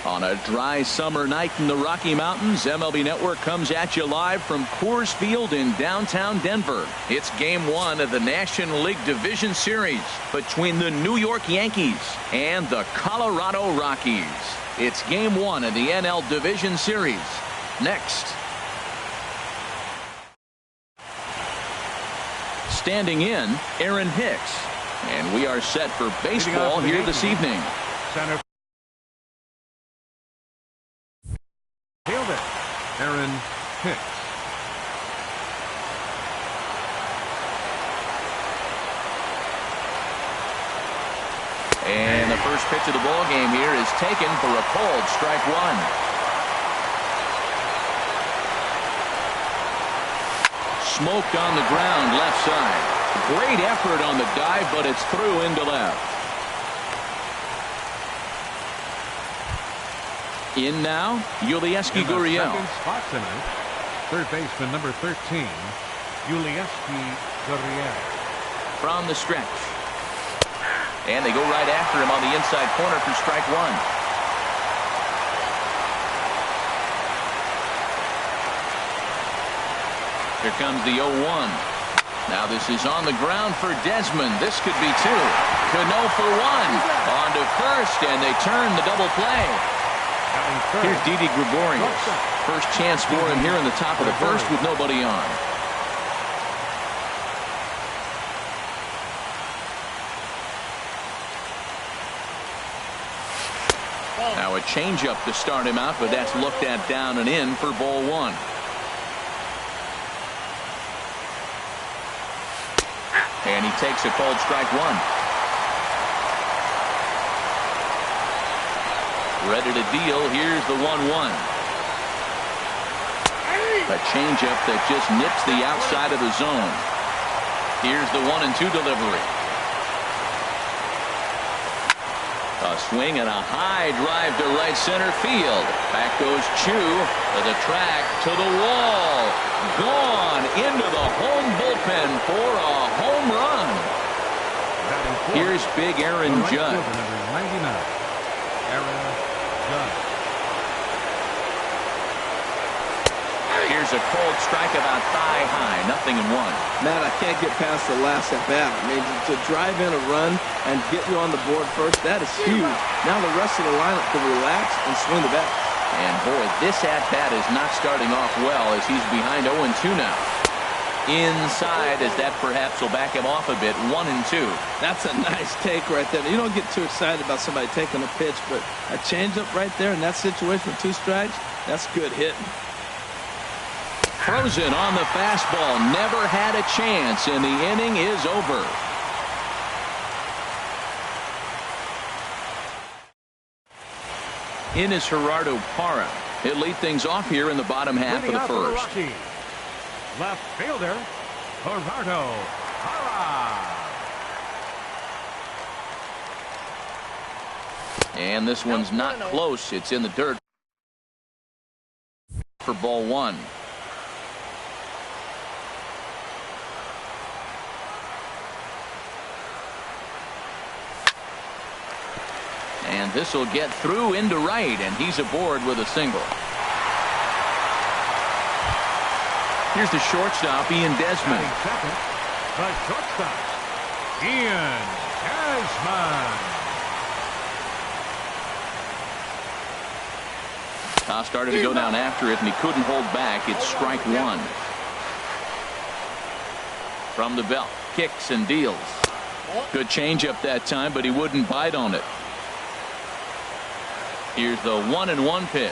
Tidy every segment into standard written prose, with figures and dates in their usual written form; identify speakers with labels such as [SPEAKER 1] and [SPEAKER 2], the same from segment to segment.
[SPEAKER 1] On a dry summer night in the Rocky Mountains, MLB Network comes at you live from Coors Field in downtown Denver. It's Game 1 of the National League Division Series between the New York Yankees and the Colorado Rockies. It's Game 1 of the NL Division Series. Next. Standing in, Aaron Hicks. And we are set for baseball here this evening.
[SPEAKER 2] Center fielder, Aaron Hicks.
[SPEAKER 1] And the first pitch of the ball game here is taken for a cold strike one. Smoked on the ground left side. Great effort on the dive, but it's through into left. In now, Yulieski Gurriel.
[SPEAKER 2] Second spot tonight, third baseman number 13, Yulieski Gurriel.
[SPEAKER 1] From the stretch. And they go right after him on the inside corner for strike one. Here comes the 0-1. Now this is on the ground for Desmond. This could be two. Cano for one. On to first, and they turn the double play. Here's Didi Gregorius. First chance for him here in the top of the first with nobody on. Now a changeup to start him out, but that's looked at down and in for ball one. And he takes a cold strike one. Ready to deal. Here's the 1-1. A changeup that just nips the outside of the zone. Here's the 1-2 delivery. A swing and a high drive to right center field. Back goes Chu to the track, to the wall. Gone into the home bullpen for a home run. Here's big Aaron Judge. Here's a cold strike about thigh high. 0-1.
[SPEAKER 3] Man, I can't get past the last at bat. I mean, to drive in a run and get you on the board first, that is huge. Now the rest of the lineup can relax and swing the bat.
[SPEAKER 1] And boy, this at bat is not starting off well as he's behind 0-2 now. Inside, as that perhaps will back him off a bit. 1-2.
[SPEAKER 3] That's a nice take right there. You don't get too excited about somebody taking a pitch, but a changeup right there in that situation with 2 strikes, that's good hitting.
[SPEAKER 1] Frozen on the fastball. Never had a chance, and the inning is over. In is Gerardo Parra. He'll lead things off here in the bottom half of the first.
[SPEAKER 2] Left fielder, Gerardo Parra.
[SPEAKER 1] And this one's not close. It's in the dirt for ball one. And this will get through into right, and he's aboard with a single. Here's the shortstop, Ian Desmond.
[SPEAKER 2] Second, the shortstop, Ian Desmond.
[SPEAKER 1] Toss started to go down after it, and he couldn't hold back. It's strike one. From the belt, kicks and deals. Good changeup that time, but he wouldn't bite on it. Here's the 1-1 pitch.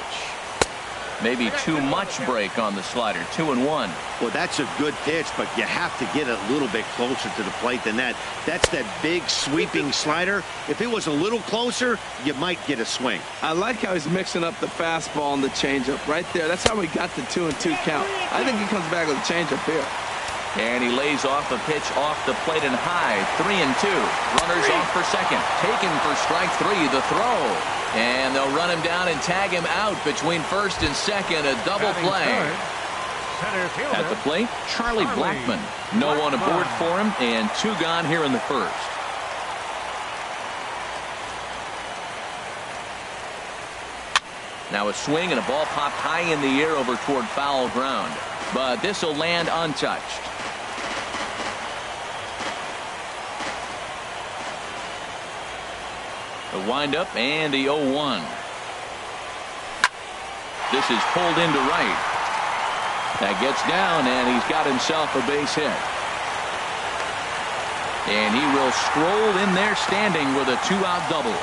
[SPEAKER 1] Maybe too much break on the slider. 2-1.
[SPEAKER 4] Well, that's a good pitch, but you have to get it a little bit closer to the plate than that. That's that big sweeping slider. If it was a little closer, you might get a swing.
[SPEAKER 3] I like how he's mixing up the fastball and the changeup right there. That's how we got the 2-2 count. I think he comes back with a changeup here.
[SPEAKER 1] And he lays off a pitch off the plate and high. 3-2. Runners off for second. Taken for strike three. The throw. And they'll run him down and tag him out between first and second. A double play. At the plate, Charlie Blackmon. No one aboard for him, and 2 gone here in the first. Now a swing and a ball popped high in the air over toward foul ground. But this will land untouched. The windup and the 0-1. This is pulled into right. That gets down, and he's got himself a base hit. And he will stroll in there standing with a 2-out double.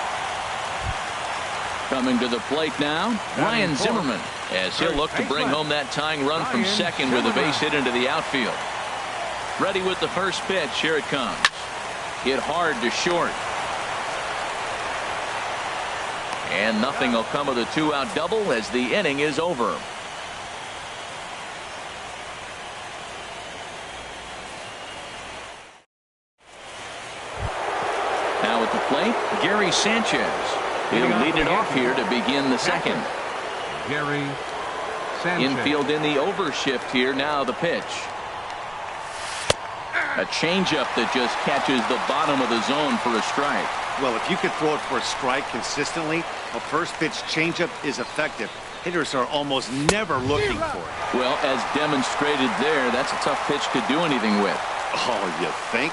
[SPEAKER 1] Coming to the plate now, Ryan Zimmerman, as he'll look to bring home that tying run from second with a base hit into the outfield. Ready with the first pitch. Here it comes. Hit hard to short. And nothing will come of the 2-out double as the inning is over. Now at the plate, Gary Sanchez. He'll lead it off here to begin the second.
[SPEAKER 2] Gary Sanchez.
[SPEAKER 1] Infield in the overshift here. Now the pitch. A changeup that just catches the bottom of the zone for a strike.
[SPEAKER 4] Well, if you could throw it for a strike consistently, a first pitch changeup is effective. Hitters are almost never looking for it.
[SPEAKER 1] Well, as demonstrated there, that's a tough pitch to do anything with.
[SPEAKER 4] Oh, you think?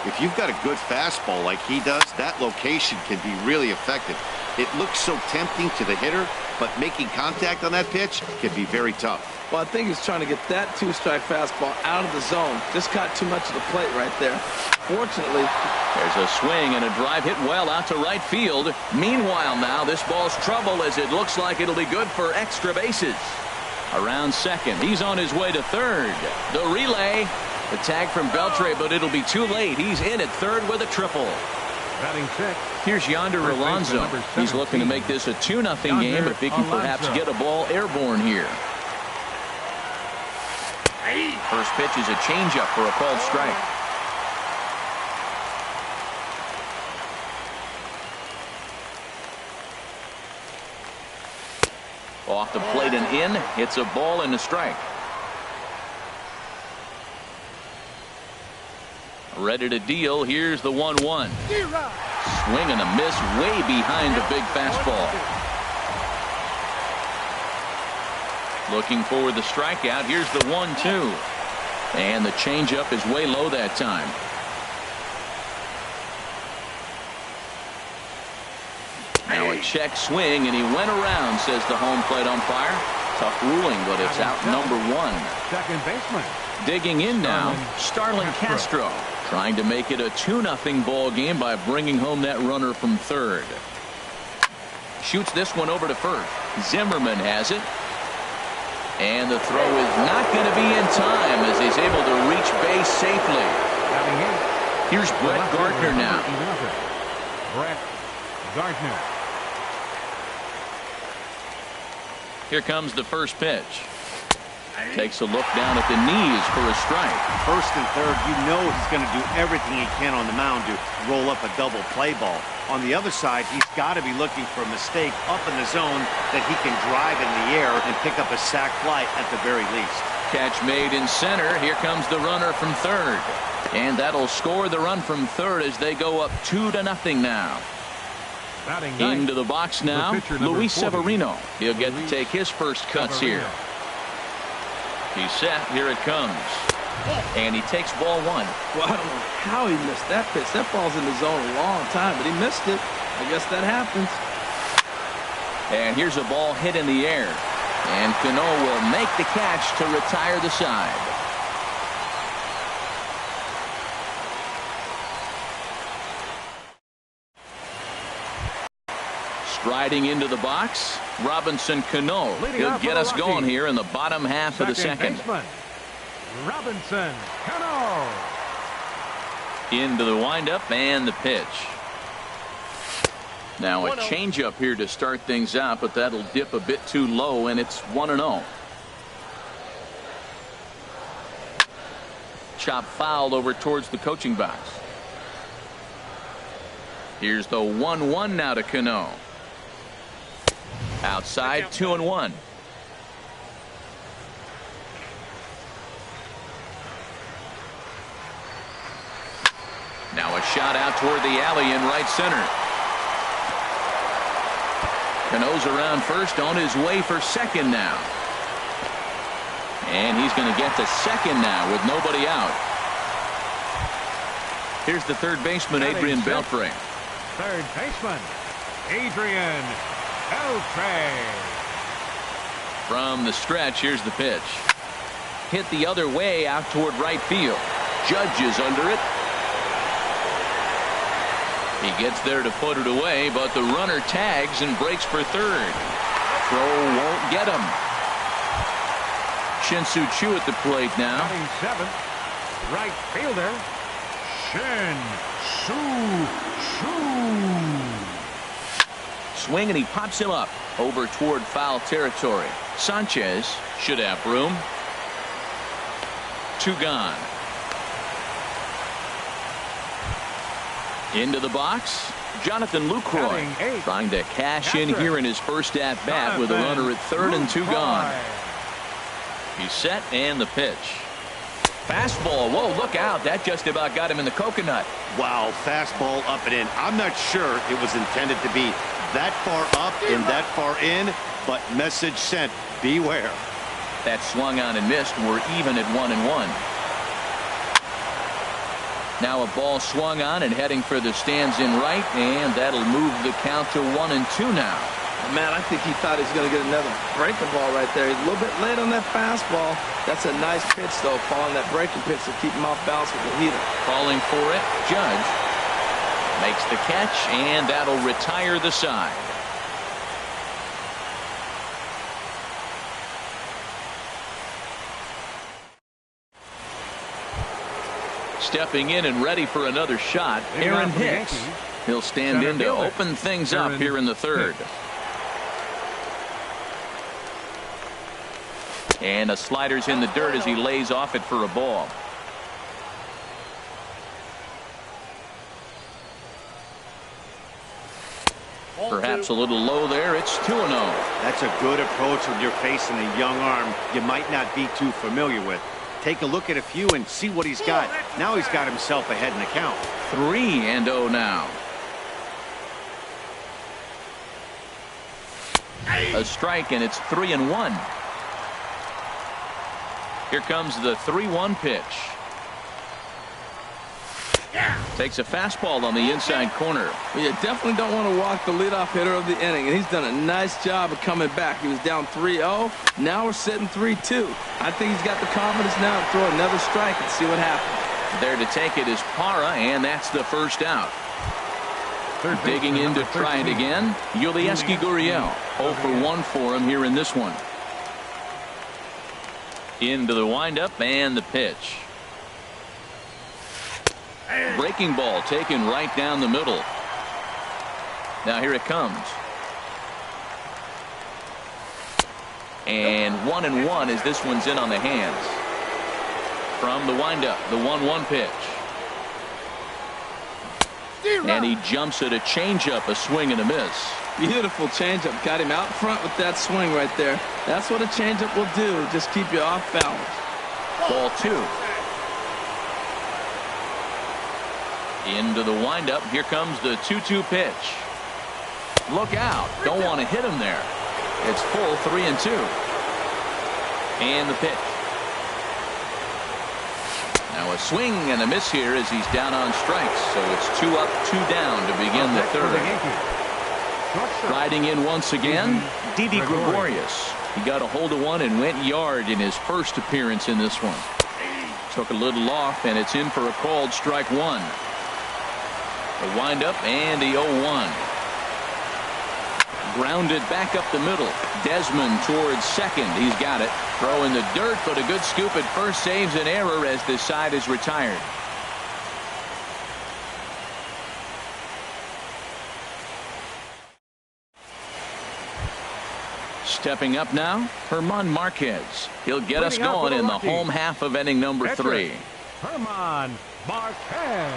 [SPEAKER 4] If you've got a good fastball like he does, that location can be really effective. It looks so tempting to the hitter, but making contact on that pitch can be very tough.
[SPEAKER 3] Well, I think he's trying to get that 2-strike fastball out of the zone. Just got too much of the plate right there. Fortunately,
[SPEAKER 1] there's a swing and a drive hit well out to right field. Meanwhile, now this ball's trouble as it looks like it'll be good for extra bases. Around second, he's on his way to third. The relay, the tag from Beltre, but it'll be too late. He's in at third with a triple.
[SPEAKER 2] Batting check.
[SPEAKER 1] Here's Yonder Alonso. He's looking to make this a 2-0 game if he can perhaps get a ball airborne here. First pitch is a changeup for a called strike. Off the plate and in. It's a ball and a strike. Ready to deal. Here's the 1-1. Swing and a miss way behind the big fastball. Looking for the strikeout. Here's the 1-2. And the changeup is way low that time. Now a check swing, and he went around, says the home plate umpire. Tough ruling, but it's out number 1.
[SPEAKER 2] Second baseman.
[SPEAKER 1] Digging in now, Starlin Castro. Trying to make it a 2-0 ball game by bringing home that runner from third. Shoots this one over to first. Zimmerman has it. And the throw is not going to be in time as he's able to reach base safely. Here's Brett Gardner now.
[SPEAKER 2] Brett Gardner.
[SPEAKER 1] Here comes the first pitch. Takes a look down at the knees for a strike.
[SPEAKER 4] First and third, you know he's going to do everything he can on the mound to roll up a double play ball. On the other side, he's got to be looking for a mistake up in the zone that he can drive in the air and pick up a sac fly at the very least.
[SPEAKER 1] Catch made in center. Here comes the runner from third. And that'll score the run from third as they go up 2-0 now. Into the box now, Luis Severino. He'll get to take his first cuts here. He's set. Here it comes. And he takes ball 1.
[SPEAKER 3] Well, I don't know how he missed that pitch. That ball's in the zone a long time, but he missed it. I guess that happens.
[SPEAKER 1] And here's a ball hit in the air. And Cano will make the catch to retire the side. Striding into the box, Robinson Cano. He'll get us going here in the bottom half of the second.
[SPEAKER 2] Baseman, Robinson Cano.
[SPEAKER 1] Into the windup and the pitch. Now a changeup here to start things out, but that'll dip a bit too low, and it's 1-0. Chop fouled over towards the coaching box. Here's the 1-1 now to Cano. Outside, 2-1. Now a shot out toward the alley in right center. Cano's around first, on his way for second now. And he's going to get to second now with nobody out. Here's the third baseman, Adrian Beltre.
[SPEAKER 2] Third baseman, Adrian Beltre.
[SPEAKER 1] From the stretch, here's the pitch. Hit the other way out toward right field. Judge is under it. He gets there to put it away, but the runner tags and breaks for third. Throw won't get him. Shin-Soo Choo at the plate now.
[SPEAKER 2] Batting seventh, right fielder, Shin-Soo Choo.
[SPEAKER 1] Swing, and he pops him up over toward foul territory. Sanchez should have room. 2 gone. Into the box, Jonathan Lucroy trying to cash in here in his first at bat with a runner at third and 2 gone. He's set, and the pitch. Fastball. Whoa, look out. That just about got him in the coconut.
[SPEAKER 4] Wow, fastball up and in. I'm not sure it was intended to be that far up and that far in, but message sent, beware.
[SPEAKER 1] That swung on and missed. We're even at 1-1. Now a ball swung on and heading for the stands in right, and that'll move the count to 1-2 now.
[SPEAKER 3] Man, I think he thought he was going to get another breaking ball right there. He's a little bit late on that fastball. That's a nice pitch, though, following that breaking pitch to keep him off balance with the heater.
[SPEAKER 1] Calling for it, Judge makes the catch, and that'll retire the side. Stepping in and ready for another shot, Aaron Hicks. He'll stand in to open things up here in the third. And a slider's in the dirt as he lays off it for a ball. Perhaps a little low there. It's 2-0.
[SPEAKER 4] That's a good approach when you're facing a young arm you might not be too familiar with. Take a look at a few and see what he's got. Now he's got himself ahead in the count.
[SPEAKER 1] 3-0 now. A strike, and it's 3-1. Here comes the 3-1 pitch. Takes a fastball on the inside corner.
[SPEAKER 3] Well, you definitely don't want to walk the leadoff hitter of the inning, and he's done a nice job of coming back. He was down 3-0. Now we're sitting 3-2. I think he's got the confidence now to throw another strike and see what happens.
[SPEAKER 1] There to take it is Parra, and that's the first out. Digging in to try it again, Yulieski Gurriel. 0 for 1 for him here in this one. Into the windup and the pitch. Breaking ball taken right down the middle. Now here it comes. And 1-1 as this one's in on the hands. From the windup, the 1-1 pitch. And he jumps at a changeup, a swing and a miss.
[SPEAKER 3] Beautiful changeup. Got him out front with that swing right there. That's what a changeup will do. Just keep you off balance.
[SPEAKER 1] Ball 2. Into the windup. Here comes the 2-2 pitch. Look out. Don't want to hit him there. It's full 3-2. And the pitch. Now a swing and a miss here as he's down on strikes. So it's 2 up, 2 down to begin the third. Riding in once again, Didi Gregorius. He got a hold of one and went yard in his first appearance in this one. Took a little off, and it's in for a called strike 1. The windup and the 0-1. Grounded back up the middle. Desmond towards second. He's got it. Throw in the dirt, but a good scoop at first saves an error as the side is retired. Stepping up now, Herman Marquez. He'll get us going in the home half of inning number 3.
[SPEAKER 2] Herman Marquez.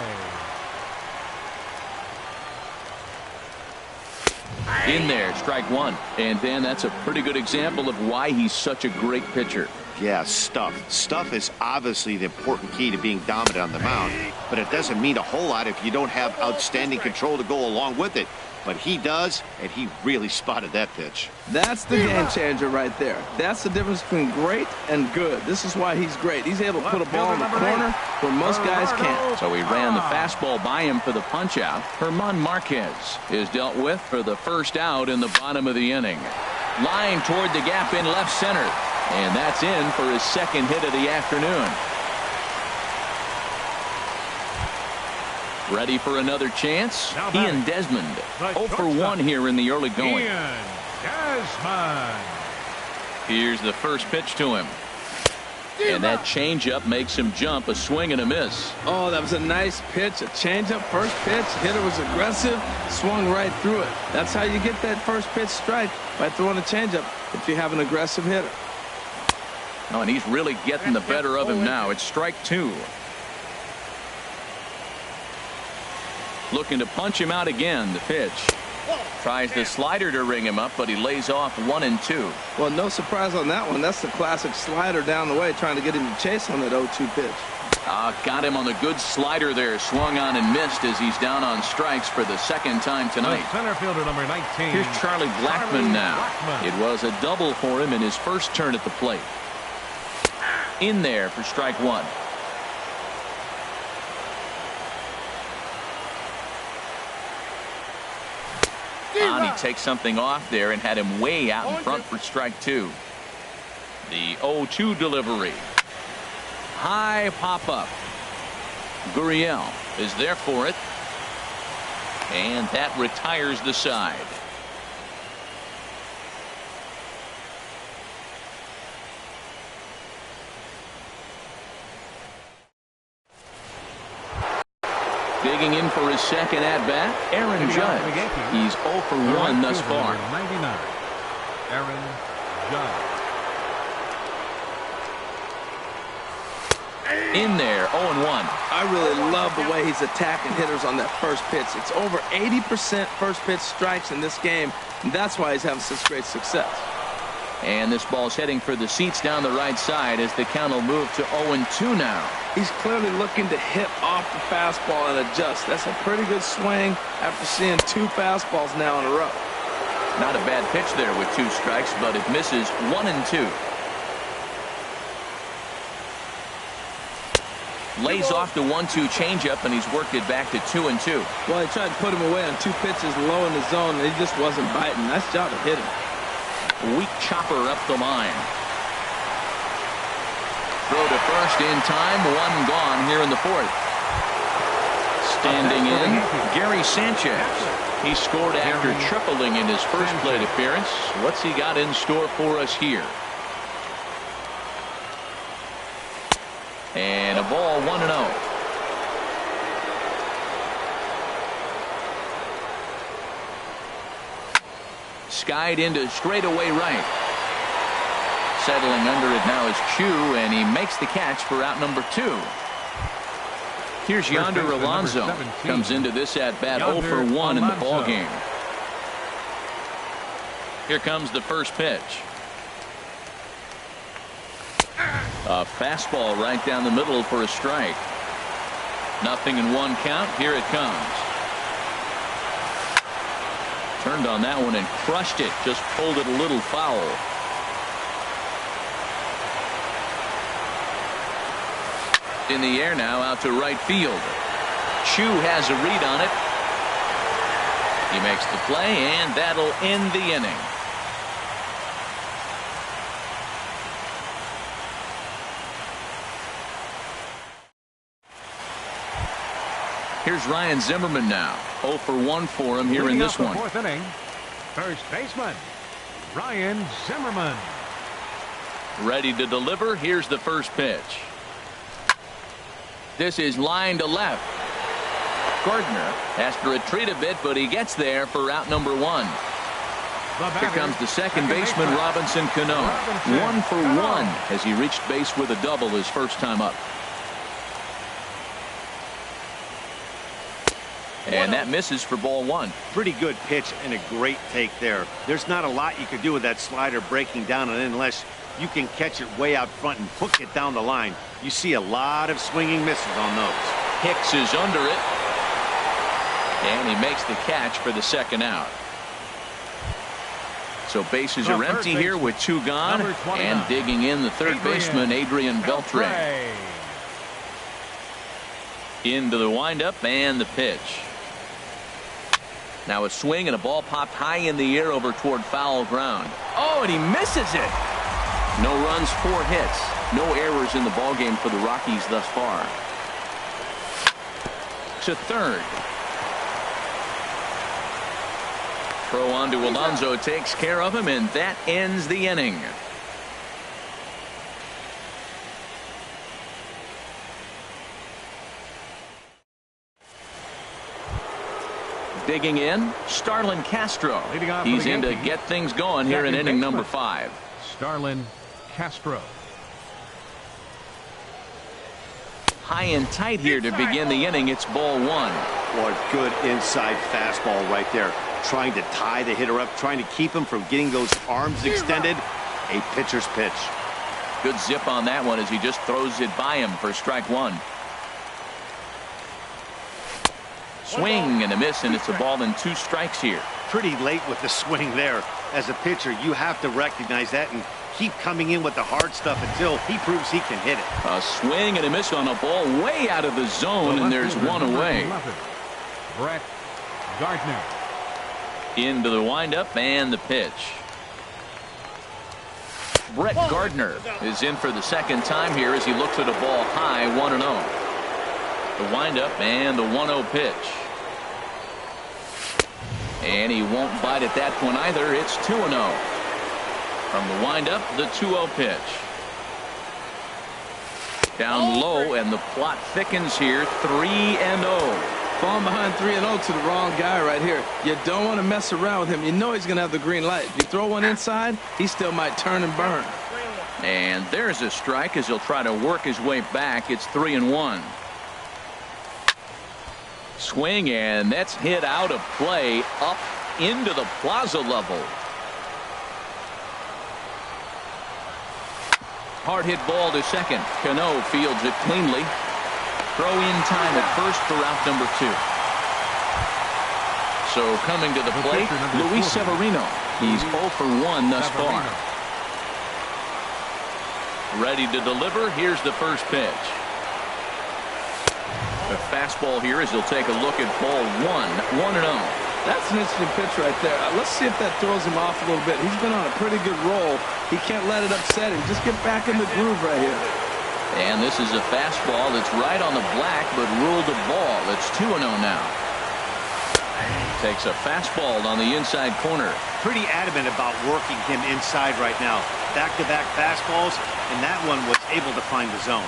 [SPEAKER 1] In there, strike 1. And then that's a pretty good example of why he's such a great pitcher.
[SPEAKER 4] Yeah, stuff. Stuff is obviously the important key to being dominant on the mound, but it doesn't mean a whole lot if you don't have outstanding control to go along with it. but he does, and he really spotted that pitch.
[SPEAKER 3] That's the game changer right there. That's the difference between great and good. This is why he's great. He's able to put a ball in the corner where most guys can't.
[SPEAKER 1] So he ran the fastball by him for the punch out. Herman Marquez is dealt with for the first out in the bottom of the inning. Line toward the gap in left center. And that's in for his second hit of the afternoon. Ready for another chance? Ian Desmond. 0 for 1 here in the early going.
[SPEAKER 2] Ian Desmond.
[SPEAKER 1] Here's the first pitch to him. And that changeup makes him jump. A swing and a miss.
[SPEAKER 3] Oh, that was a nice pitch. A changeup, first pitch. Hitter was aggressive, swung right through it. That's how you get that first pitch strike, by throwing a changeup if you have an aggressive hitter.
[SPEAKER 1] Oh, and he's really getting the better of him now. It's strike 2. Looking to punch him out again. The pitch. Tries the slider to ring him up, but he lays off 1 and 2.
[SPEAKER 3] Well, no surprise on that one. That's the classic slider down the way, trying to get him to chase on that 0-2 pitch.
[SPEAKER 1] Got him on the good slider there. Swung on and missed as he's down on strikes for the second time tonight.
[SPEAKER 2] Center fielder number 19.
[SPEAKER 1] Here's Charlie Blackmon now. It was a double for him in his first turn at the plate. In there for strike 1. He takes something off there and had him way out in front for strike 2. The 0-2 delivery. High pop up. Gurriel is there for it. And that retires the side. Digging in for his second at-bat, Aaron Judge. He's 0 for 1 thus far.
[SPEAKER 2] 99. Aaron Judge.
[SPEAKER 3] In there, 0-1. I really love the way he's attacking hitters on that first pitch. It's over 80% first pitch strikes in this game, and that's why he's having such great success.
[SPEAKER 1] And this ball's heading for the seats down the right side as the count will move to 0-2 now.
[SPEAKER 3] He's clearly looking to hit off the fastball and adjust. That's a pretty good swing after seeing 2 fastballs now in a row.
[SPEAKER 1] Not a bad pitch there with 2 strikes, but it misses 1 and 2. Lays off the 1-2 changeup, and he's worked it back to 2 and 2.
[SPEAKER 3] Well, he tried to put him away on 2 pitches low in the zone, and he just wasn't biting. Nice job of hitting.
[SPEAKER 1] Weak chopper up the line. Throw to first in time. 1 gone here in the 4th. Standing in, Gary Sanchez. He scored after tripling in his first plate appearance. What's he got in store for us here? And a ball, 1-0. Skied into straightaway right. Settling under it now is Chu, and he makes the catch for out number 2. Here's Yonder Alonso. Comes into this at bat 0 for 1 in the ball game. Here comes the first pitch. A fastball right down the middle for a strike. 0-1 count. Here it comes. Turned on that one and crushed it. Just pulled it a little foul. In the air now, out to right field. Chu has a read on it. He makes the play, and that'll end the inning. Here's Ryan Zimmerman now. 0 for 1 for him here in this one.
[SPEAKER 2] 4th inning. First baseman, Ryan Zimmerman.
[SPEAKER 1] Ready to deliver. Here's the first pitch. This is line to left. Gardner has to retreat a bit, but he gets there for out number 1. Here comes the second baseman, Robinson Cano. 1 for 1 as he reached base with a double his first time up. And that misses for ball 1.
[SPEAKER 4] Pretty good pitch and a great take there. There's not a lot you could do with that slider breaking down, and unless you can catch it way out front and hook it down the line. You see a lot of swinging misses on those.
[SPEAKER 1] Hicks is under it. And he makes the catch for the second out. So bases are empty here with 2 gone. And digging in the third baseman, Adrian Beltre. Into the windup and the pitch. Now a swing and a ball popped high in the air over toward foul ground. Oh, and he misses it. No runs, 4 hits. No errors in the ballgame for the Rockies thus far. To third. Throw on to Alonso takes care of him, and that ends the inning. Digging in, Starlin Castro. He's in to get things going here in inning number 5.
[SPEAKER 2] Starlin Castro.
[SPEAKER 1] High and tight here to begin the inning. It's ball 1.
[SPEAKER 4] What good inside fastball right there. Trying to tie the hitter up, trying to keep him from getting those arms extended. A pitcher's pitch.
[SPEAKER 1] Good zip on that one as he just throws it by him for strike 1. Swing and a miss, and it's a ball and 2 strikes here.
[SPEAKER 4] Pretty late with the swing there. As a pitcher, you have to recognize that and keep coming in with the hard stuff until he proves he can hit it.
[SPEAKER 1] A swing and a miss on a ball way out of the zone, and there's 1 away.
[SPEAKER 2] Brett Gardner.
[SPEAKER 1] Into the windup and the pitch. Brett Gardner is in for the second time here as he looks at a ball high, 1-0. The windup and the 1-0 pitch. And he won't bite at that one either. It's 2-0. From the windup, the 2-0 pitch. Down low, and the plot thickens here. 3-0.
[SPEAKER 3] Falling behind 3-0 to the wrong guy right here. You don't want to mess around with him. You know he's going to have the green light. If you throw one inside, he still might turn and burn.
[SPEAKER 1] And there's a strike as he'll try to work his way back. It's 3-1. Swing, and that's hit out of play up into the plaza level. Hard hit ball to second. Cano fields it cleanly. Throw in time at first for out number 2. So coming to the plate, Luis Severino. He's 0 for 1 thus far. Ready to deliver. Here's the first pitch. The fastball here as he'll take a look at ball 1. 1-0.
[SPEAKER 3] That's an interesting pitch right there. Let's see if that throws him off a little bit. He's been on a pretty good roll. He can't let it upset him. Just get back in the groove right here.
[SPEAKER 1] And this is a fastball that's right on the black, but ruled a ball. It's 2-0 now. Takes a fastball on the inside corner.
[SPEAKER 4] Pretty adamant about working him inside right now. Back-to-back fastballs, and that one was able to find the zone.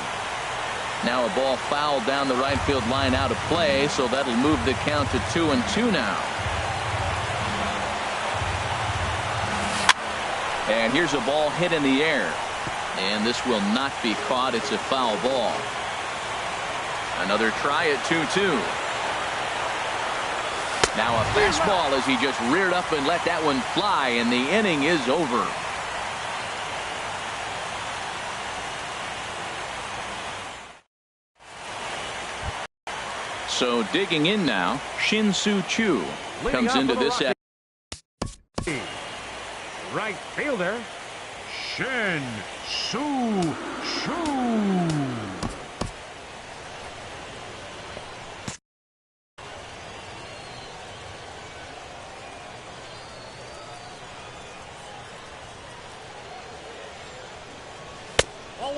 [SPEAKER 1] Now a ball fouled down the right field line out of play, so that'll move the count to 2-2 now. And here's a ball hit in the air. And this will not be caught. It's a foul ball. Another try at 2-2. Now a fastball as he just reared up and let that one fly, and the inning is over. So digging in now, Shin-Soo Choo comes into this.
[SPEAKER 2] Right fielder, Shin-Soo Choo.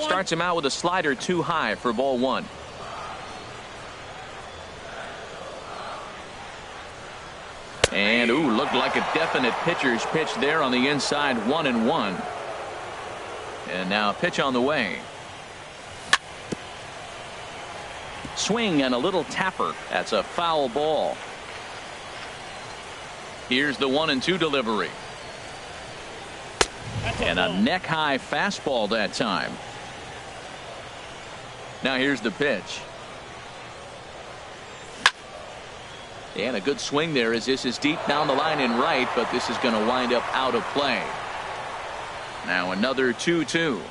[SPEAKER 1] Starts him out with a slider too high for ball 1. And looked like a definite pitcher's pitch there on the inside. 1-1. And now a pitch on the way. Swing and a little tapper. That's a foul ball. Here's the 1-2 delivery. And a neck high fastball that time. Now here's the pitch. And a good swing there as this is deep down the line in right, but this is going to wind up out of play. Now another 2-2.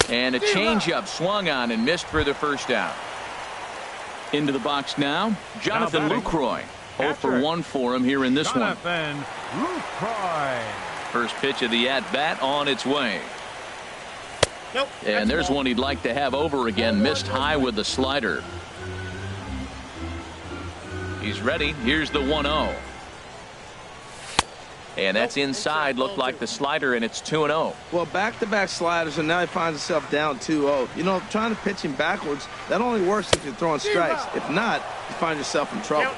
[SPEAKER 1] And a changeup swung on and missed for the first out. Into the box now, Jonathan
[SPEAKER 2] batting,
[SPEAKER 1] Lucroy. 0 for 1 for him here in this one.
[SPEAKER 2] Jonathan Lucroy.
[SPEAKER 1] First pitch of the at-bat on its way.
[SPEAKER 4] Nope.
[SPEAKER 1] And there's one he'd like to have over again. Missed high with the slider. He's ready. Here's the 1-0. And that's inside. Looked like the slider, and it's 2-0.
[SPEAKER 3] Well, back-to-back sliders, and now he finds himself down 2-0. You know, trying to pitch him backwards, that only works if you're throwing strikes. If not, you find yourself in trouble.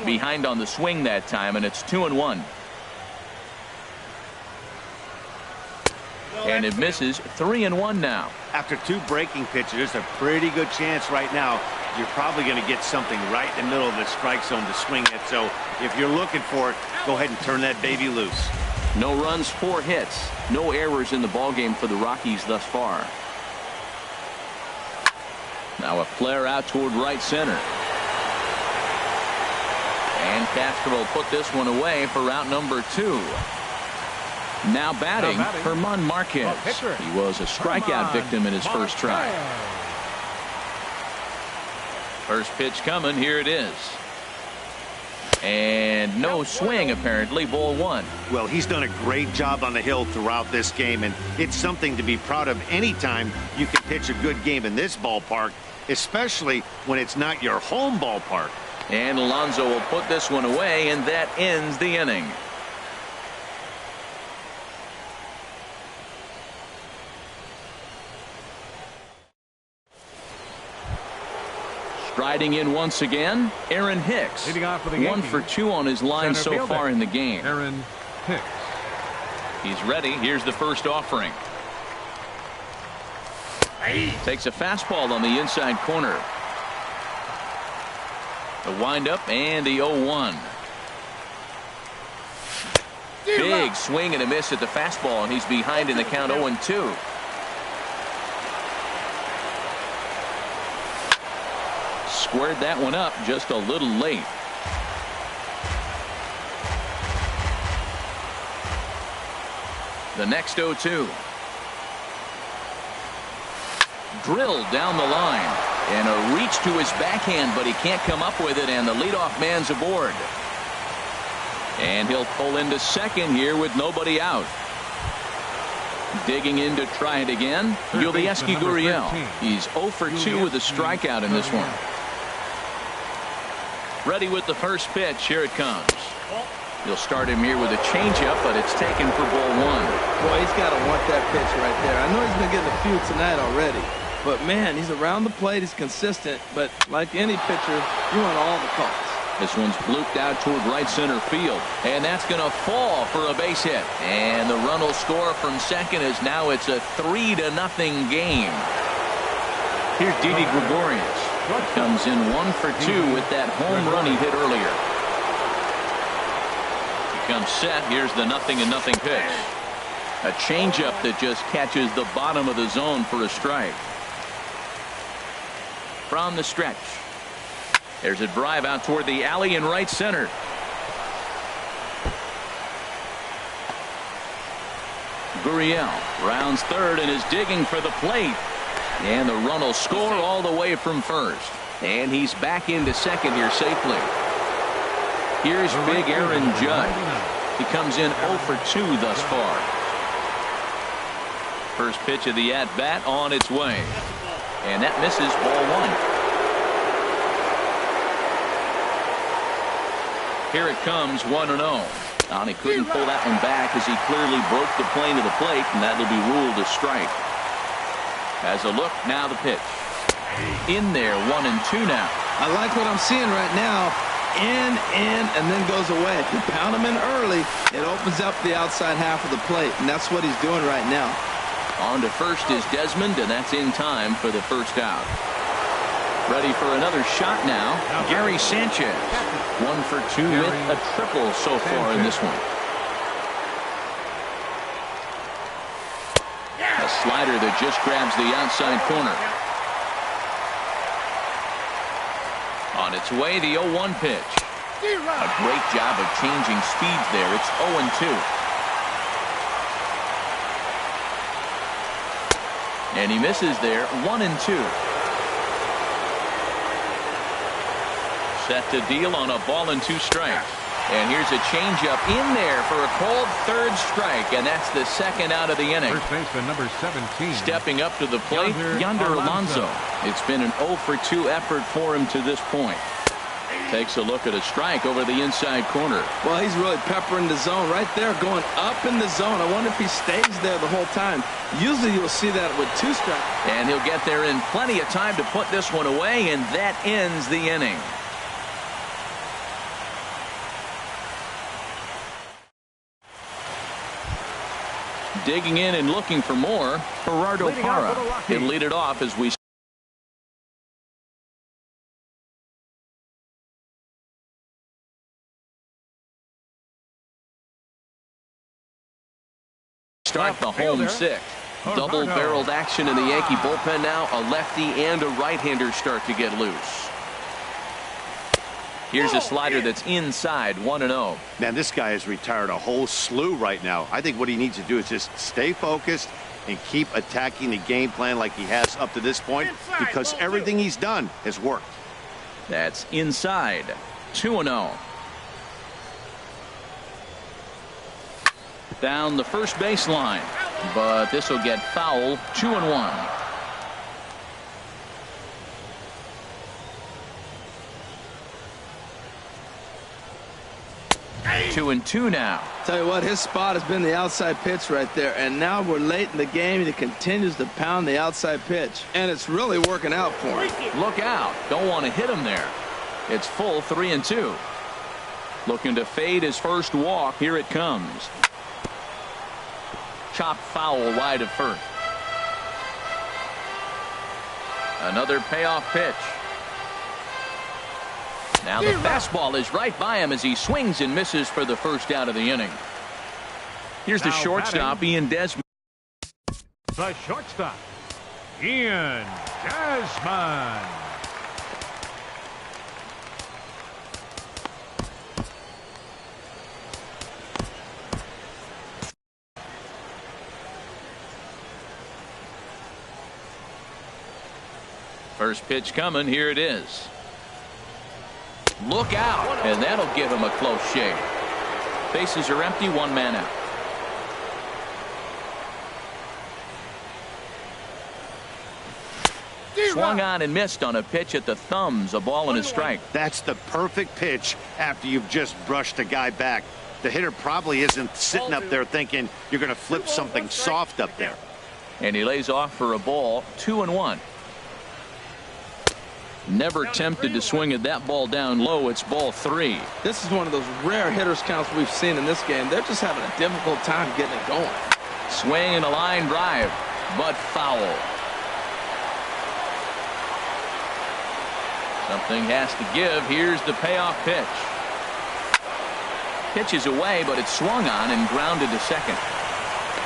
[SPEAKER 1] Behind on the swing that time, and it's 2-1. And it misses. 3-1 now.
[SPEAKER 4] After 2 breaking pitches, there's a pretty good chance right now you're probably going to get something right in the middle of the strike zone to swing at. So if you're looking for it, go ahead and turn that baby loose.
[SPEAKER 1] No runs, 4 hits. No errors in the ballgame for the Rockies thus far. Now a flare out toward right center. And Castro will put this one away for out number 2. Now batting, German Marquez. He was a strikeout victim in his first try. First pitch coming. Here it is. And no swing, apparently. Ball 1.
[SPEAKER 4] Well, he's done a great job on the hill throughout this game, and it's something to be proud of anytime you can pitch a good game in this ballpark, especially when it's not your home ballpark.
[SPEAKER 1] And Alonso will put this one away, and that ends the inning. Striding in once again, Aaron Hicks.
[SPEAKER 2] Leading off for the
[SPEAKER 1] 1 for 2 on his line so far in the game.
[SPEAKER 2] Aaron Hicks.
[SPEAKER 1] He's ready. Here's the first offering. Takes a fastball on the inside corner. The windup and the 0-1. Big swing and a miss at the fastball, and he's behind in the count 0-2. Squared that one up just a little late. The next 0-2. Drilled down the line. And a reach to his backhand, but he can't come up with it, and the leadoff man's aboard. And he'll pull into second here with nobody out. Digging in to try it again, Yulieski Gurriel. He's 0 for 2 with a strikeout in this one. Ready with the first pitch. Here it comes. You'll start him here with a changeup, but it's taken for ball 1.
[SPEAKER 3] Boy, he's got to want that pitch right there. I know he's been getting a few tonight already, but man, he's around the plate. He's consistent, but like any pitcher, you want all the calls.
[SPEAKER 1] This one's blooped out toward right center field, and that's going to fall for a base hit. And the run will score from second, as now it's a 3-0 game. Here's Didi Gregorius. Comes in 1 for 2 with that home run he hit earlier. He comes set. Here's the 0-0 pitch. A changeup that just catches the bottom of the zone for a strike. From the stretch. There's a drive out toward the alley in right center. Gurriel rounds third and is digging for the plate. And the run will score all the way from first. And he's back into second here safely. Here's big Aaron Judge. He comes in 0 for 2 thus far. First pitch of the at-bat on its way. And that misses ball 1. Here it comes 1-0. And he couldn't pull that one back as he clearly broke the plane of the plate, and that'll be ruled a strike. As a look, now the pitch. In there, 1-2 now.
[SPEAKER 3] I like what I'm seeing right now. In, and then goes away. If you pound him in early, it opens up the outside half of the plate, and that's what he's doing right now.
[SPEAKER 1] On to first is Desmond, and that's in time for the first out. Ready for another shot now, Gary Sanchez. 1 for 2 with a triple so far in this one. A slider that just grabs the outside corner. On its way, the 0-1 pitch. A great job of changing speeds there. It's 0-2. And he misses there, 1-2. Set to deal on a ball and 2 strikes. And here's a changeup in there for a called 3rd strike, and that's the 2nd out of the inning.
[SPEAKER 2] First baseman number 17.
[SPEAKER 1] Stepping up to the plate, Yonder Alonso. It's been an 0 for 2 effort for him to this point. Takes a look at a strike over the inside corner.
[SPEAKER 3] Well, he's really peppering the zone right there, going up in the zone. I wonder if he stays there the whole time. Usually you'll see that with 2 strikes.
[SPEAKER 1] And he'll get there in plenty of time to put this one away, and that ends the inning. Digging in and looking for more, Gerardo Parra. He'll lead it off as we start the home 6th. Double-barreled action in the Yankee bullpen now. A lefty and a right-hander start to get loose. Here's a slider that's inside, 1-0.
[SPEAKER 4] Man, this guy has retired a whole slew right now. I think what he needs to do is just stay focused and keep attacking the game plan like he has up to this point, because everything he's done has worked.
[SPEAKER 1] That's inside, 2-0. Down the first baseline, but this will get foul, 2-1. 2-2 now.
[SPEAKER 3] Tell you what, his spot has been the outside pitch right there, and now we're late in the game and he continues to pound the outside pitch, and it's really working out for him.
[SPEAKER 1] Look out, don't want to hit him there. It's full, 3-2. Looking to fade his first walk. Here it comes. Chopped foul wide of first. Another payoff pitch. Now the fastball is right by him as he swings and misses for the first out of the inning. Here's the shortstop, Ian Desmond.
[SPEAKER 2] The shortstop, Ian Desmond.
[SPEAKER 1] First pitch coming. Here it is. Look out, and that'll give him a close shave. Bases are empty, 1 man out. Swung on and missed on a pitch at the thumbs. A ball and a strike.
[SPEAKER 4] That's the perfect pitch after you've just brushed a guy back. The hitter probably isn't sitting up there thinking you're going to flip something soft up there.
[SPEAKER 1] And he lays off for a ball, 2-1. Never tempted to swing at that ball down low. It's ball 3.
[SPEAKER 3] This is one of those rare hitters counts we've seen in this game. They're just having a difficult time getting it going.
[SPEAKER 1] Swing and a line drive, but foul. Something has to give. Here's the payoff pitch. Pitches away, but it's swung on and grounded to second.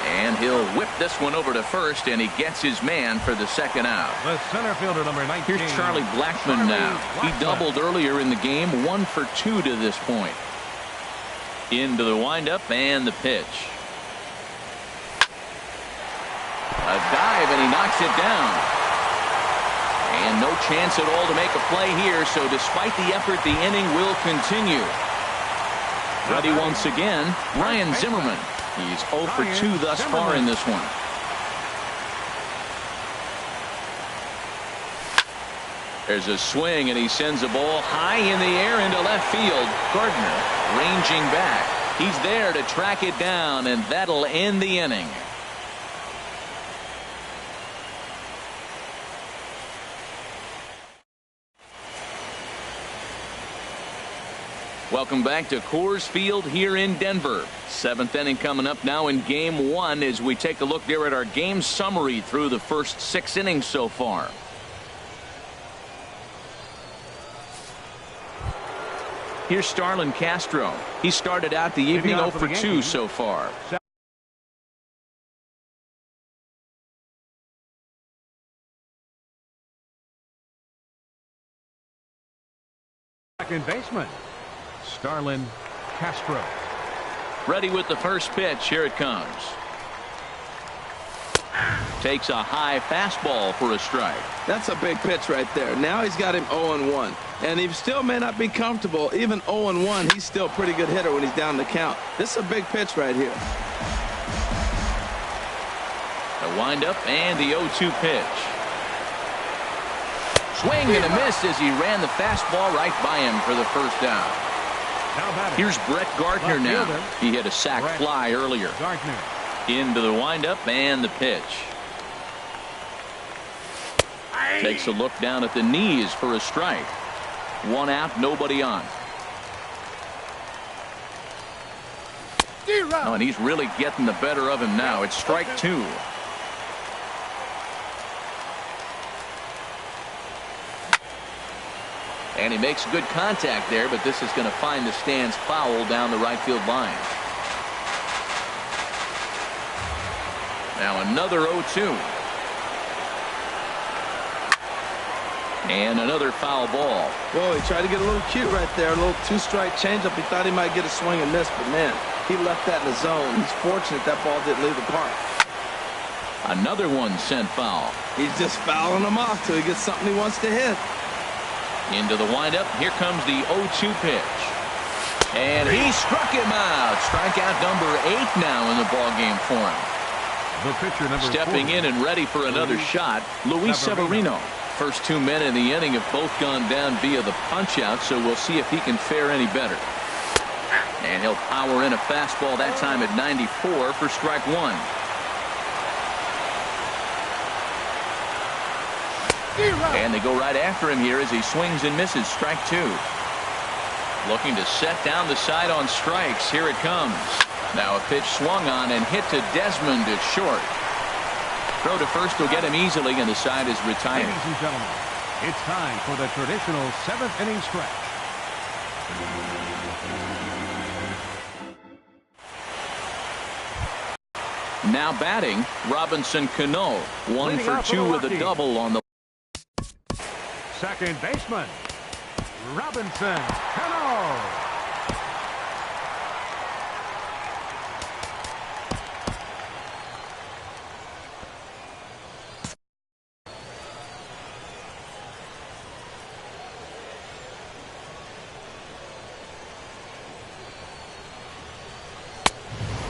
[SPEAKER 1] And he'll whip this one over to first, and he gets his man for the second out.
[SPEAKER 2] The center fielder, number 19.
[SPEAKER 1] Here's Charlie Blackmon now. He doubled earlier in the game, 1 for 2 to this point. Into the windup and the pitch. A dive, and he knocks it down. And no chance at all to make a play here, so despite the effort, the inning will continue. Ready once again, Ryan Zimmerman. He's 0 for 2 thus far in this one. There's a swing, and he sends a ball high in the air into left field. Gardner ranging back. He's there to track it down, and that'll end the inning. Welcome back to Coors Field here in Denver. 7th inning coming up now in Game 1 as we take a look there at our game summary through the first 6 innings so far. Here's Starlin Castro. He started out the evening 0 for 2 so far.
[SPEAKER 2] Second baseman, Starlin Castro.
[SPEAKER 1] Ready with the first pitch. Here it comes. Takes a high fastball for a strike.
[SPEAKER 3] That's a big pitch right there. Now he's got him 0-1. And he still may not be comfortable. Even 0-1, he's still a pretty good hitter when he's down the count. This is a big pitch right here.
[SPEAKER 1] The windup and the 0-2 pitch. Swing and a miss as he ran the fastball right by him for the first down. Here's Brett Gardner now. He hit a sac fly earlier. Into the windup and the pitch. Takes a look down at the knees for a strike. 1 out, nobody on. Oh, and he's really getting the better of him now. It's strike 2. And he makes good contact there, but this is going to find the stands foul down the right field line. Now another 0-2. And another foul ball.
[SPEAKER 3] Whoa, he tried to get a little cute right there. A little 2-strike changeup. He thought he might get a swing and miss, but man, he left that in the zone. He's fortunate that ball didn't leave the park.
[SPEAKER 1] Another one sent foul.
[SPEAKER 3] He's just fouling them off till he gets something he wants to hit.
[SPEAKER 1] Into the windup. Here comes the 0-2 pitch. And he struck him out. Strikeout number 8 now in the ballgame for him.
[SPEAKER 2] The pitcher number
[SPEAKER 1] Stepping
[SPEAKER 2] 40.
[SPEAKER 1] in and ready for another shot, Luis Severino. First 2 men in the inning have both gone down via the punch-out, so we'll see if he can fare any better. And he'll power in a fastball that time at 94 for strike 1. And they go right after him here as he swings and misses. Strike 2. Looking to set down the side on strikes. Here it comes. Now a pitch swung on and hit to Desmond at short. Throw to first will get him easily, and the side is retired.
[SPEAKER 2] Ladies and gentlemen, it's time for the traditional 7th inning stretch.
[SPEAKER 1] Now batting, Robinson Cano. 1 for 2 with a double on the
[SPEAKER 2] Second baseman, Robinson Cano.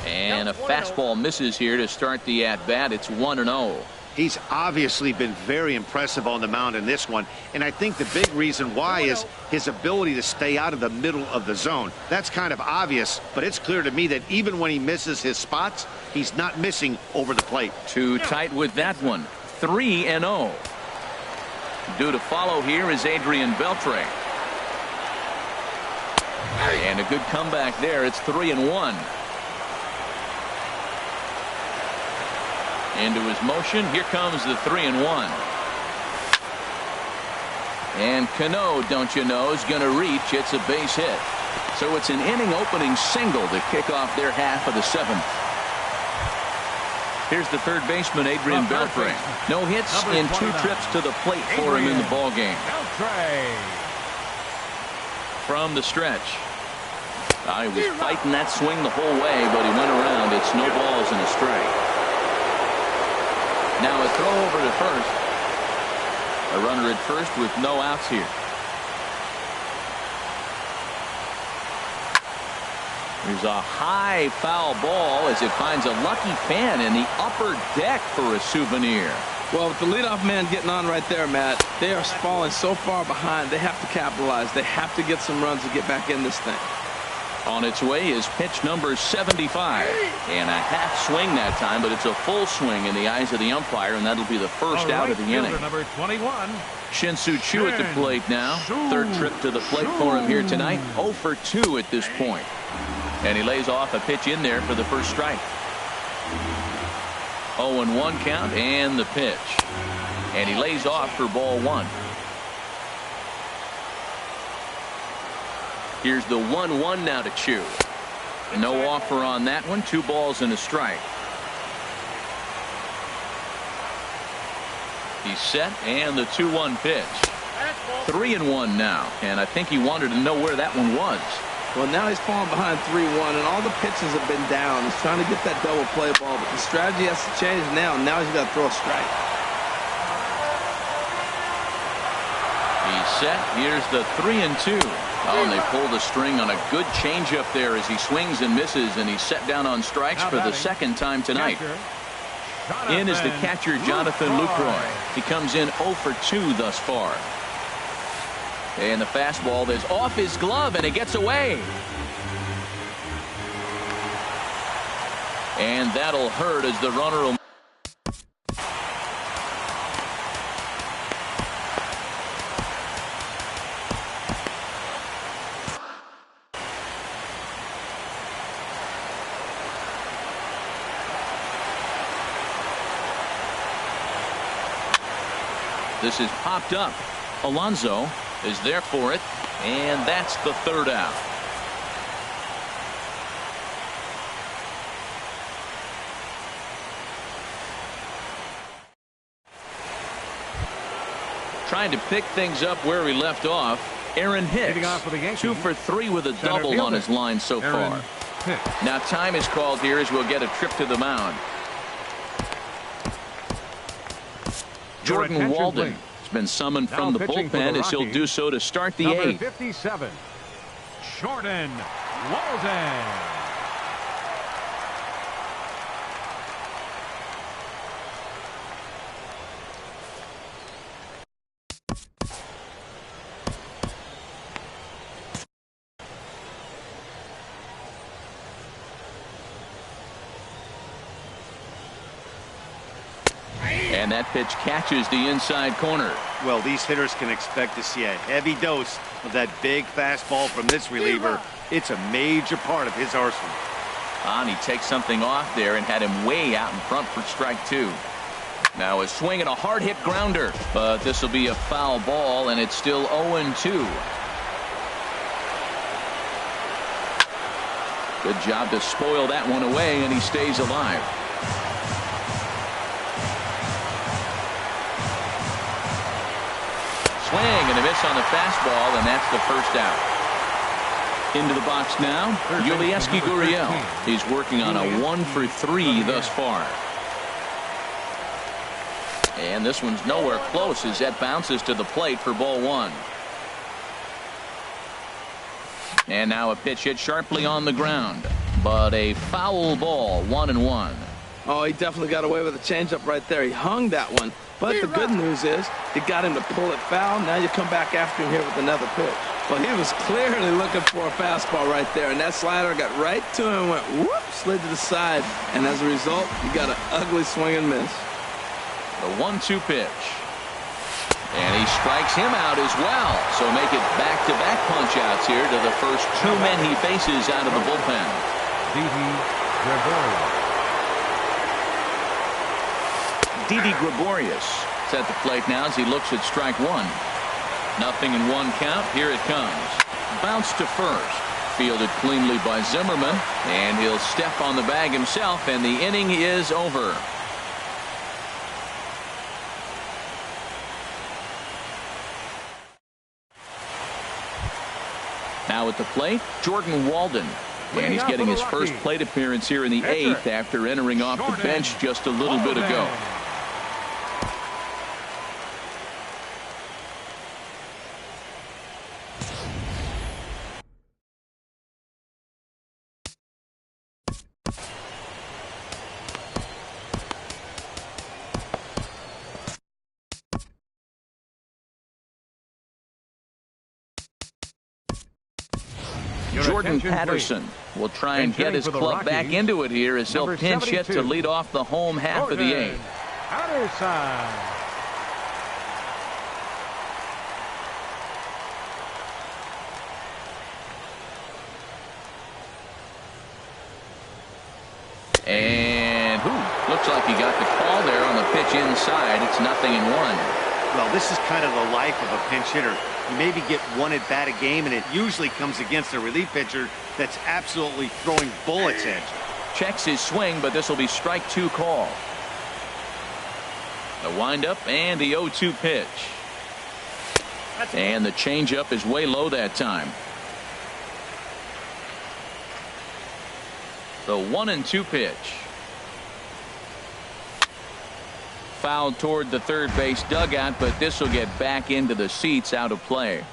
[SPEAKER 1] And a fastball misses here to start the at-bat. It's 1-0.
[SPEAKER 4] He's obviously been very impressive on the mound in this one, and I think the big reason why is his ability to stay out of the middle of the zone. That's kind of obvious, but it's clear to me that even when he misses his spots, he's not missing over the plate.
[SPEAKER 1] Too tight with that one. 3-0. Due to follow here is Adrian Beltre. And a good comeback there. It's 3-1. Into his motion. Here comes the 3-1. And Cano, don't you know, is going to reach. It's a base hit. So it's an inning opening single to kick off their half of the 7th. Here's the third baseman, Adrian Beltre. No hits in 2 trips to the plate for him in the ballgame. From the stretch. He was fighting that swing the whole way, but he went around. It's no balls and a strike. Now a throw over to first. A runner at first with no outs here. There's a high foul ball as it finds a lucky fan in the upper deck for a souvenir.
[SPEAKER 3] Well, with the leadoff man getting on right there, Matt, they are falling so far behind. They have to capitalize. They have to get some runs to get back in this thing.
[SPEAKER 1] On its way is pitch number 75. And a half swing that time, but it's a full swing in the eyes of the umpire, and that'll be the first out of the inning.
[SPEAKER 2] Number 21.
[SPEAKER 1] Shin-Soo Choo at the plate now. Third trip to the plate for him here tonight. 0 for 2 at this point. And he lays off a pitch in there for the first strike. 0-1 count and the pitch. And he lays off for ball 1. Here's the 1-1 now to Choo. No offer on that one. 2 balls and a strike. He's set, and the 2-1 pitch. 3-1 now, and I think he wanted to know where that one was.
[SPEAKER 3] Well, now he's falling behind 3-1, and all the pitches have been down. He's trying to get that double play ball, but the strategy has to change now. Now he's got to throw a strike.
[SPEAKER 1] He's set. Here's the 3-2. Oh, and they pull the string on a good changeup there as he swings and misses, and he's set down on strikes for the second time tonight. In is the catcher, Jonathan Lucroy. He comes in 0 for 2 thus far. And the fastball is off his glove, and it gets away. And that'll hurt as the runner will. This is popped up. Alonso is there for it, and that's the third out. Trying to pick things up where he left off. Aaron Hicks, 2 for 3 with a double on his line so far. Now time is called here as we'll get a trip to the mound. Jordan Walden has been summoned from the bullpen as he'll do so to start the 8th.
[SPEAKER 2] 57, Jordan Walden.
[SPEAKER 1] And that pitch catches the inside corner.
[SPEAKER 4] Well, these hitters can expect to see a heavy dose of that big fastball from this reliever. It's a major part of his arsenal.
[SPEAKER 1] And he takes something off there and had him way out in front for strike 2. Now a swing and a hard hit grounder, but this will be a foul ball, and it's still 0-2. Good job to spoil that one away, and he stays alive. Swing and a miss on the fastball, and that's the first out. Into the box now, Yulieski Gurriel. He's working on a 1 for 3 thus far. And this one's nowhere close as that bounces to the plate for ball 1. And now a pitch hit sharply on the ground, but a foul ball, 1-1.
[SPEAKER 3] Oh, he definitely got away with a changeup right there. He hung that one. But the good news is he got him to pull it foul. Now you come back after him here with another pitch. Well, he was clearly looking for a fastball right there, and that slider got right to him and went whoop, slid to the side. And as a result, you got an ugly swing and miss.
[SPEAKER 1] The 1-2 pitch. And he strikes him out as well. So make it back-to-back punch-outs here to the first 2 men he faces out of the bullpen. Didi Gregorius is at the plate now as he looks at strike 1. 0-1 count. Here it comes. Bounce to first. Fielded cleanly by Zimmerman, and he'll step on the bag himself, and the inning is over. Now at the plate, Jordan Walden. And he's getting his first plate appearance here in the 8th after entering off the bench just a little bit ago. Jordan Patterson will try and get his club back into it here as he'll pinch hit to lead off the home half of the 8th. And looks like he got the call there on the pitch inside. It's 0-1.
[SPEAKER 4] Well, this is kind of the life of a pinch hitter. You maybe get 1 at bat a game, and it usually comes against a relief pitcher that's absolutely throwing bullets at you.
[SPEAKER 1] Checks his swing, but this will be strike 2 call. The windup and the 0-2 pitch. And the changeup is way low that time. The 1-2 pitch. Fouled toward the third base dugout, but this will get back into the seats, out of play.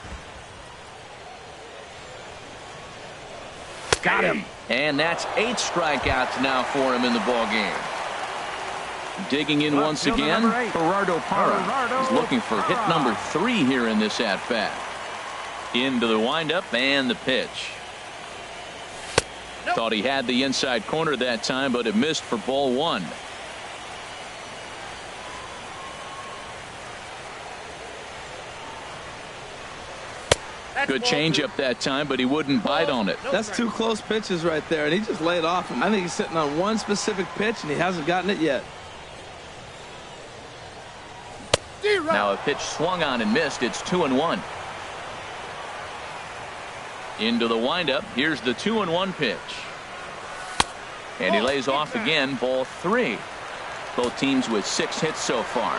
[SPEAKER 1] Got him. And that's 8 strikeouts now for him in the ball game. Digging in once again, Gerardo Parra is looking for hit number 3 here in this at-bat. Into the windup and the pitch. Thought he had the inside corner that time, but it missed for ball 1. Good changeup that time, but he wouldn't bite on it.
[SPEAKER 3] That's 2 close pitches right there, and he just laid off him. I think he's sitting on one specific pitch, and he hasn't gotten it yet.
[SPEAKER 1] Now a pitch swung on and missed. It's 2-1. Into the windup. Here's the 2-1 pitch. And he lays off again. Ball 3. Both teams with 6 hits so far.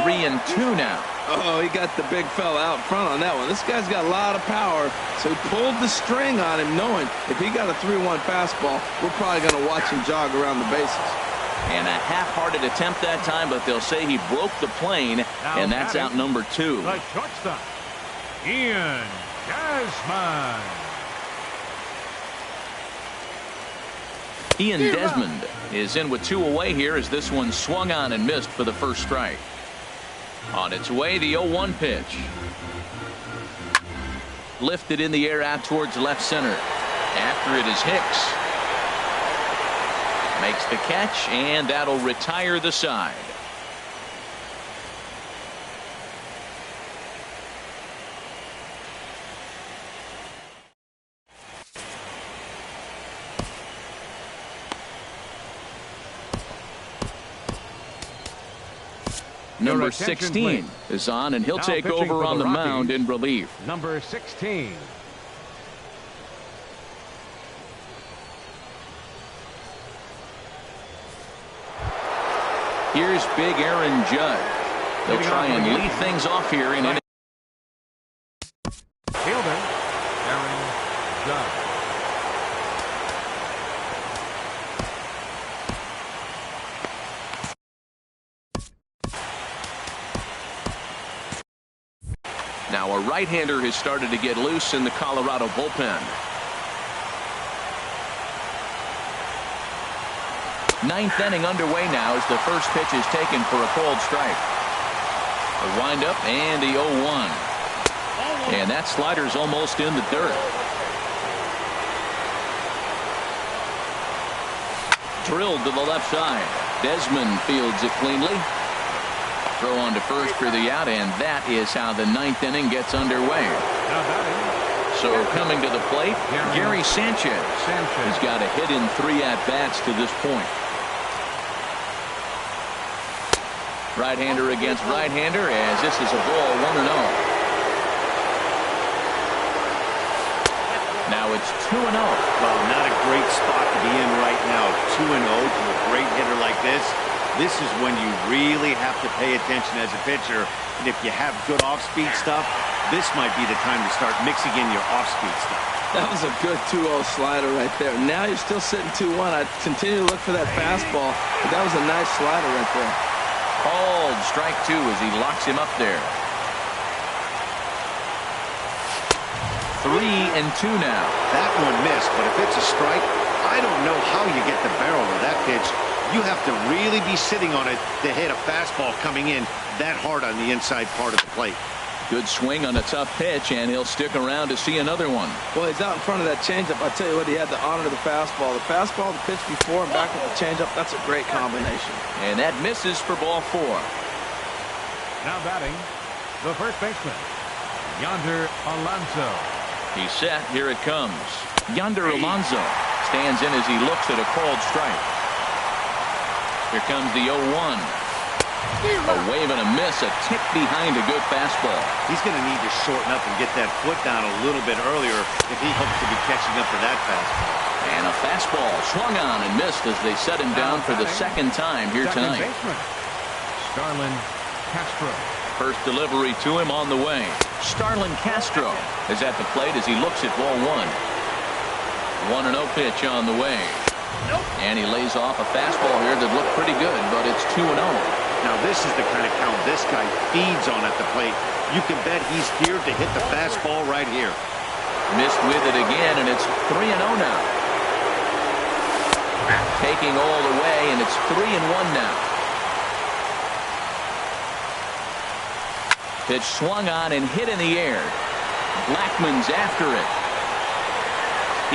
[SPEAKER 1] 3-2 now.
[SPEAKER 3] Oh, he got the big fella out front on that one. This guy's got a lot of power, so he pulled the string on him, knowing if he got a 3-1 fastball, we're probably going to watch him jog around the bases.
[SPEAKER 1] And a half-hearted attempt that time, but they'll say he broke the plane, and that's out number 2.
[SPEAKER 2] The shortstop, Ian Desmond.
[SPEAKER 1] Ian Desmond is in with 2 away here as this one swung on and missed for the first strike. On its way, the 0-1 pitch. Lifted in the air out towards left center. After it is Hicks. Makes the catch, and that'll retire the side. Number 16 is on, and he'll take over on the mound in relief.
[SPEAKER 2] Number 16.
[SPEAKER 1] Here's big Aaron Judge. They'll try and lead things off here in inning.
[SPEAKER 2] Fielder, Aaron Judge.
[SPEAKER 1] Now a right-hander has started to get loose in the Colorado bullpen. 9th inning underway now as the first pitch is taken for a called strike. A windup and the 0-1. And that slider's almost in the dirt. Drilled to the left side. Desmond fields it cleanly. Throw on to first for the out, and that is how the 9th inning gets underway. So coming to the plate, Gary Sanchez has got a hit in 3 at-bats to this point. Right-hander against right-hander as this is a ball 1-0. Now it's 2-0.
[SPEAKER 4] Well, not a great spot to be in right now. 2-0 to a great hitter like this. This is when you really have to pay attention as a pitcher. And if you have good off-speed stuff, this might be the time to start mixing in your off-speed stuff.
[SPEAKER 3] That was a good 2-0 slider right there. Now you're still sitting 2-1. I continue to look for that fastball, but that was a nice slider right there.
[SPEAKER 1] Called strike 2 as he locks him up there. 3-2 now.
[SPEAKER 4] That one missed, but if it's a strike, I don't know how you get the barrel of that pitch. You have to really be sitting on it to hit a fastball coming in that hard on the inside part of the plate.
[SPEAKER 1] Good swing on a tough pitch, and he'll stick around to see another one.
[SPEAKER 3] Well, he's out in front of that changeup. I tell you what, he had to honor the fastball. The fastball, the pitch before, and back with the changeup, that's a great combination.
[SPEAKER 1] And that misses for ball 4.
[SPEAKER 2] Now batting, the first baseman, Yonder Alonso.
[SPEAKER 1] He's set. Here it comes. Yonder Alonso stands in as he looks at a called strike. Here comes the 0-1. A wave and a miss, a tick behind a good fastball.
[SPEAKER 4] He's going to need to shorten up and get that foot down a little bit earlier if he hopes to be catching up to that fastball.
[SPEAKER 1] And a fastball swung on and missed as they set him down for the second time here tonight.
[SPEAKER 2] Baseman, Starlin Castro.
[SPEAKER 1] First delivery to him on the way. Starlin Castro is at the plate as he looks at ball one. 1-0 pitch on the way. And he lays off a fastball here that looked pretty good, but it's 2-0.
[SPEAKER 4] Now this is the kind of count this guy feeds on at the plate. You can bet he's here to hit the fastball right here.
[SPEAKER 1] Missed with it again, and it's 3-0 now. Taking all the way, and it's 3-1 now. Pitch swung on and hit in the air. Blackmon's after it.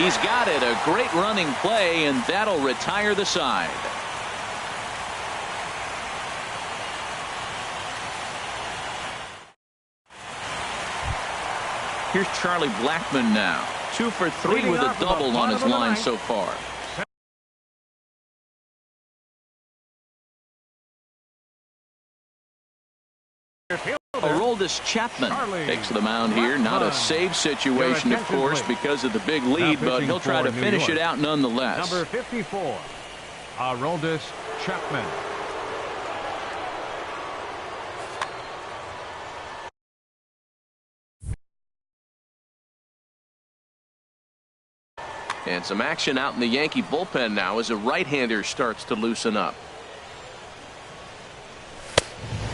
[SPEAKER 1] He's got it. A great running play, and that'll retire the side. Here's Charlie Blackmon now. 2 for 3 with a double on his line so far. Aroldis Chapman takes the mound here. Not a save situation, of course, because of the big lead, but he'll try to finish it out nonetheless.
[SPEAKER 2] Number 54, Aroldis Chapman.
[SPEAKER 1] And some action out in the Yankee bullpen now as a right-hander starts to loosen up.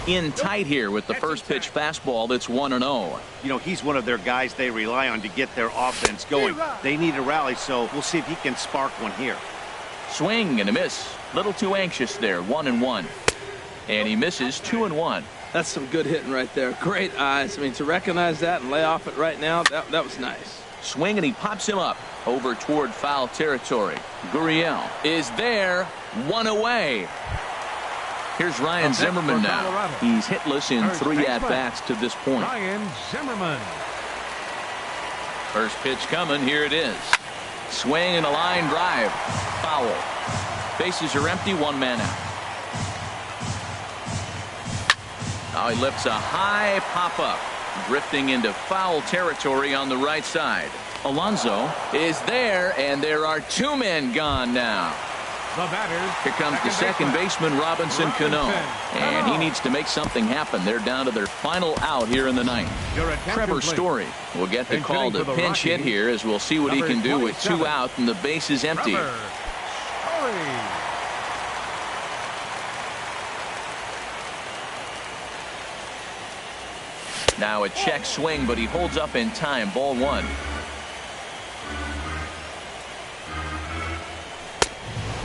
[SPEAKER 1] In tight here with the first pitch fastball that's 1-0.
[SPEAKER 4] You know, he's one of their guys they rely on to get their offense going. They need a rally, so we'll see if he can spark one here.
[SPEAKER 1] Swing and a miss. Little too anxious there. 1-1. And he misses 2-1.
[SPEAKER 3] That's some good hitting right there. Great eyes. I mean, to recognize that and lay off it right now, that was nice.
[SPEAKER 1] Swing and he pops him up over toward foul territory. Gurriel is there. 1 away. Here's Ryan Zimmerman now. He's hitless in 3 at-bats to this point.
[SPEAKER 2] Ryan Zimmerman.
[SPEAKER 1] First pitch coming. Here it is. Swing and a line drive. Foul. Bases are empty. 1 man out. Now he lifts a high pop-up. Drifting into foul territory on the right side. Alonso is there, and there are 2 men gone now.
[SPEAKER 2] The batter.
[SPEAKER 1] Here comes the second baseman, Robinson Cano. And he needs to make something happen. They're down to their final out here in the ninth. Trevor Story will get the call to pinch hit here, as we'll see what he can do with 2 out and the base is empty. Now a check swing, but he holds up in time. Ball 1.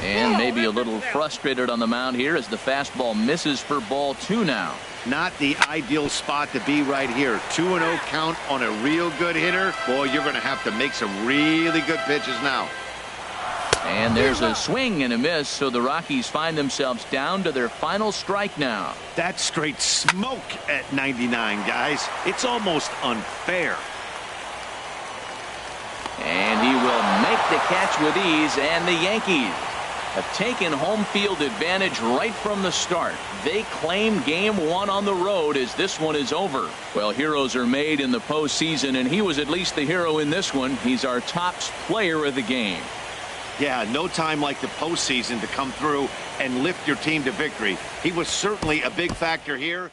[SPEAKER 1] And maybe a little frustrated on the mound here as the fastball misses for ball 2 now.
[SPEAKER 4] Not the ideal spot to be right here. 2-0 count on a real good hitter. Boy, you're going to have to make some really good pitches now.
[SPEAKER 1] And there's a swing and a miss, so the Rockies find themselves down to their final strike now.
[SPEAKER 4] That's straight smoke at 99, guys. It's almost unfair.
[SPEAKER 1] And he will make the catch with ease, and the Yankees have taken home field advantage right from the start. They claim game 1 on the road as this one is over. Well, heroes are made in the postseason, and he was at least the hero in this one. He's our top player of the game.
[SPEAKER 4] Yeah, no time like the postseason to come through and lift your team to victory. He was certainly a big factor here.